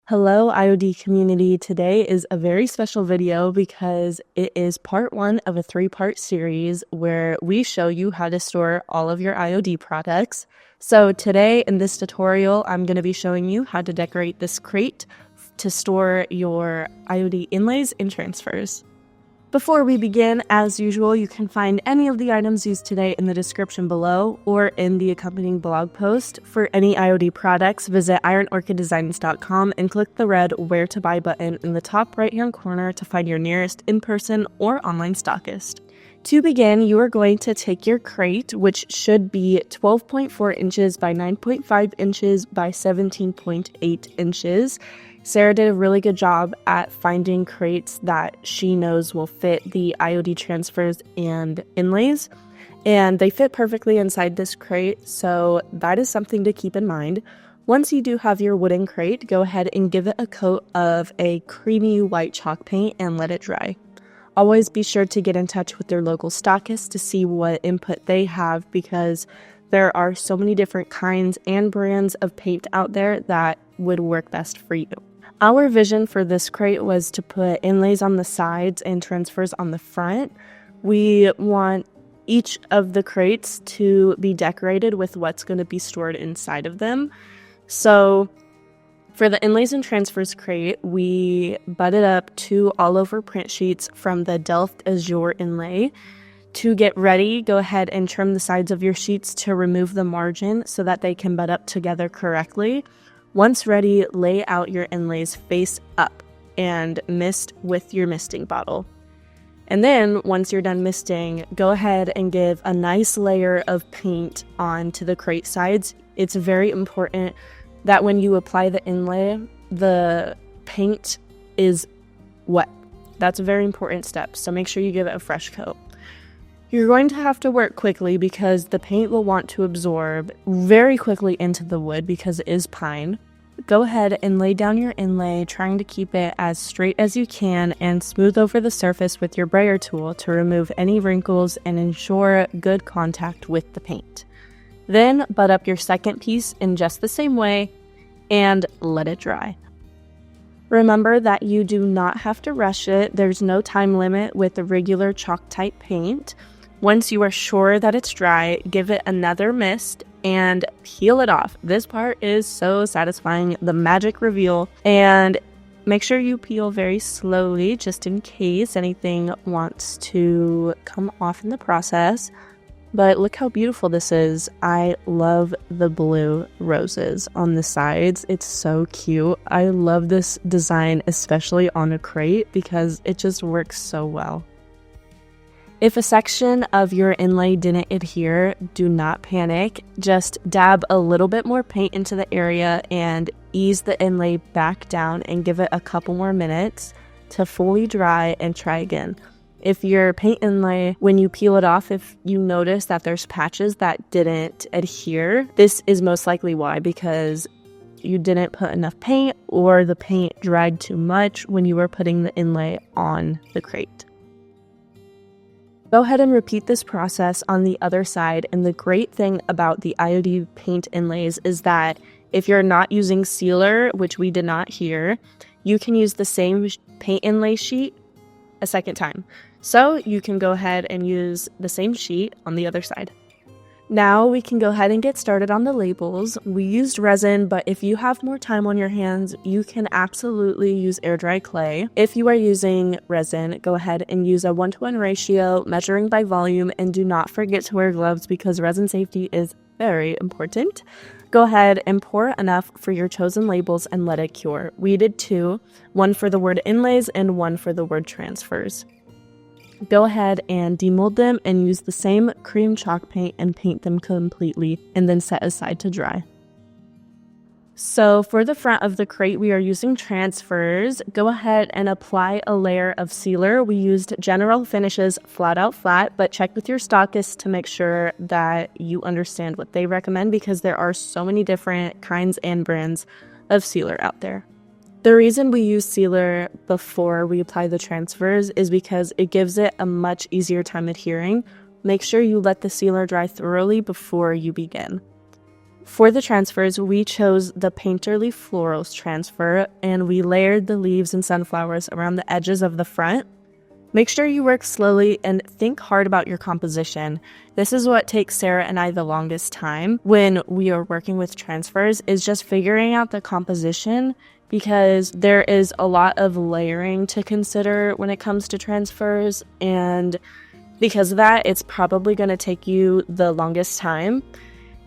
Hello, IOD community. Today is a very special video because it is part one of a three-part series where we show you how to store all of your IOD products. So today in this tutorial, I'm going to be showing you how to decorate this crate to store your IOD inlays and transfers. Before we begin, as usual, you can find any of the items used today in the description below or in the accompanying blog post. For any IOD products, visit ironorchiddesigns.com and click the red Where to Buy button in the top right-hand corner to find your nearest in-person or online stockist. To begin, you are going to take your crate, which should be 12.4 inches by 9.5 inches by 17.8 inches. Sarah did a really good job at finding crates that she knows will fit the IOD transfers and inlays, and they fit perfectly inside this crate, so that is something to keep in mind. Once you do have your wooden crate, go ahead and give it a coat of a creamy white chalk paint and let it dry. Always be sure to get in touch with your local stockist to see what input they have, because there are so many different kinds and brands of paint out there that would work best for you. Our vision for this crate was to put inlays on the sides and transfers on the front. We want each of the crates to be decorated with what's going to be stored inside of them. So for the inlays and transfers crate, we butted up 2 all-over print sheets from the Delft Azure Inlay. To get ready, go ahead and trim the sides of your sheets to remove the margin so that they can butt up together correctly. Once ready, lay out your inlays face up and mist with your misting bottle. And then, once you're done misting, go ahead and give a nice layer of paint onto the crate sides. It's very important that when you apply the inlay, the paint is wet. That's a very important step, so make sure you give it a fresh coat. You're going to have to work quickly because the paint will want to absorb very quickly into the wood because it is pine. Go ahead and lay down your inlay, trying to keep it as straight as you can, and smooth over the surface with your brayer tool to remove any wrinkles and ensure good contact with the paint. Then butt up your second piece in just the same way and let it dry. Remember that you do not have to rush it. There's no time limit with the regular chalk type paint. Once you are sure that it's dry, give it another mist and peel it off. This part is so satisfying, the magic reveal. And make sure you peel very slowly just in case anything wants to come off in the process. But look how beautiful this is. I love the blue roses on the sides. It's so cute. I love this design, especially on a crate, because it just works so well. If a section of your inlay didn't adhere, do not panic. Just dab a little bit more paint into the area and ease the inlay back down and give it a couple more minutes to fully dry and try again. If your paint inlay, when you peel it off, if you notice that there's patches that didn't adhere, this is most likely why, because you didn't put enough paint or the paint dried too much when you were putting the inlay on the crate. Go ahead and repeat this process on the other side, and the great thing about the IOD paint inlays is that if you're not using sealer, which we did not here, you can use the same paint inlay sheet a second time. So you can go ahead and use the same sheet on the other side. Now we can go ahead and get started on the labels. We used resin, but if you have more time on your hands, you can absolutely use air dry clay. If you are using resin, go ahead and use a 1-to-1 ratio, measuring by volume, and do not forget to wear gloves because resin safety is very important. Go ahead and pour enough for your chosen labels and let it cure. We did 2, one for the word inlays and one for the word transfers. Go ahead and demold them and use the same cream chalk paint and paint them completely and then set aside to dry. So for the front of the crate, we are using transfers. Go ahead and apply a layer of sealer. We used General Finishes Flat Out Flat, but check with your stockist to make sure that you understand what they recommend, because there are so many different kinds and brands of sealer out there. The reason we use sealer before we apply the transfers is because it gives it a much easier time adhering. Make sure you let the sealer dry thoroughly before you begin. For the transfers, we chose the Painterly Florals transfer, and we layered the leaves and sunflowers around the edges of the front. Make sure you work slowly and think hard about your composition. This is what takes Sarah and I the longest time when we are working with transfers, is just figuring out the composition, because there is a lot of layering to consider when it comes to transfers, and because of that, it's probably going to take you the longest time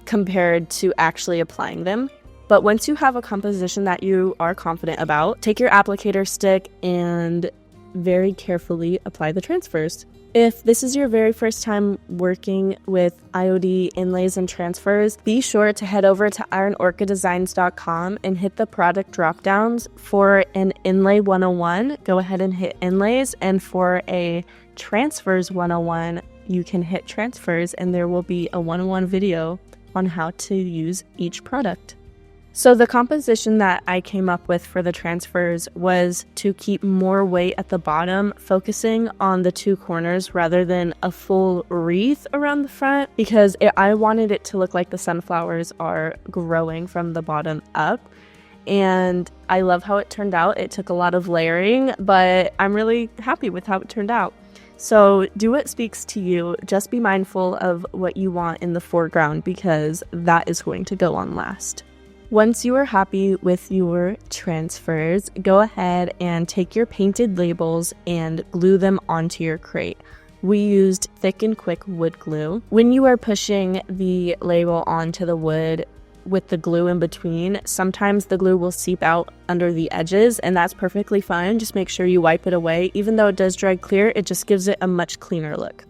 compared to actually applying them. But once you have a composition that you are confident about, take your applicator stick and very carefully apply the transfers. If this is your very first time working with IOD inlays and transfers, be sure to head over to ironorchiddesigns.com and hit the product drop downs. For an Inlay 101, go ahead and hit Inlays, and for a Transfers 101, you can hit Transfers, and there will be a 101 video on how to use each product. So the composition that I came up with for the transfers was to keep more weight at the bottom, focusing on the two corners rather than a full wreath around the front, because I wanted it to look like the sunflowers are growing from the bottom up. And I love how it turned out. It took a lot of layering, but I'm really happy with how it turned out. So do what speaks to you. Just be mindful of what you want in the foreground, because that is going to go on last. Once you are happy with your transfers, go ahead and take your painted labels and glue them onto your crate. We used Thick and Quick wood glue. When you are pushing the label onto the wood with the glue in between, sometimes the glue will seep out under the edges, and that's perfectly fine. Just make sure you wipe it away. Even though it does dry clear, it just gives it a much cleaner look.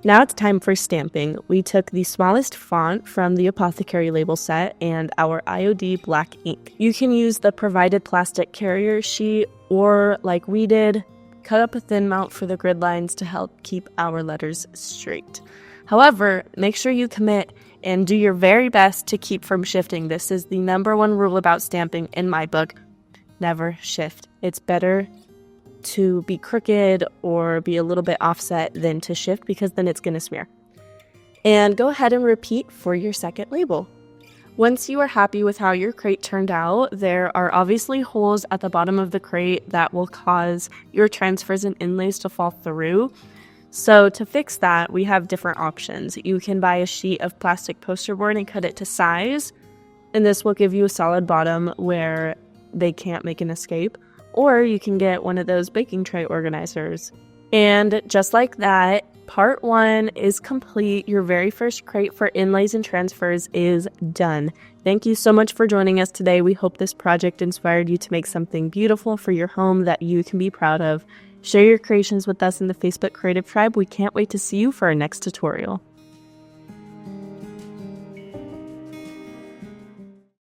Now it's time for stamping. We took the smallest font from the Apothecary label set and our IOD black ink. You can use the provided plastic carrier sheet, or like we did, cut up a thin mount for the grid lines to help keep our letters straight. However, make sure you commit and do your very best to keep from shifting. This is the number one rule about stamping in my book. Never shift. It's better to be crooked or be a little bit offset than to shift, because then it's going to smear. And go ahead and repeat for your second label. Once you are happy with how your crate turned out, there are obviously holes at the bottom of the crate that will cause your transfers and inlays to fall through. So to fix that, we have different options. You can buy a sheet of plastic poster board and cut it to size, and this will give you a solid bottom where they can't make an escape. Or you can get one of those baking tray organizers. And just like that, part 1 is complete. Your very first crate for inlays and transfers is done. Thank you so much for joining us today. We hope this project inspired you to make something beautiful for your home that you can be proud of. Share your creations with us in the Facebook Creative Tribe. We can't wait to see you for our next tutorial.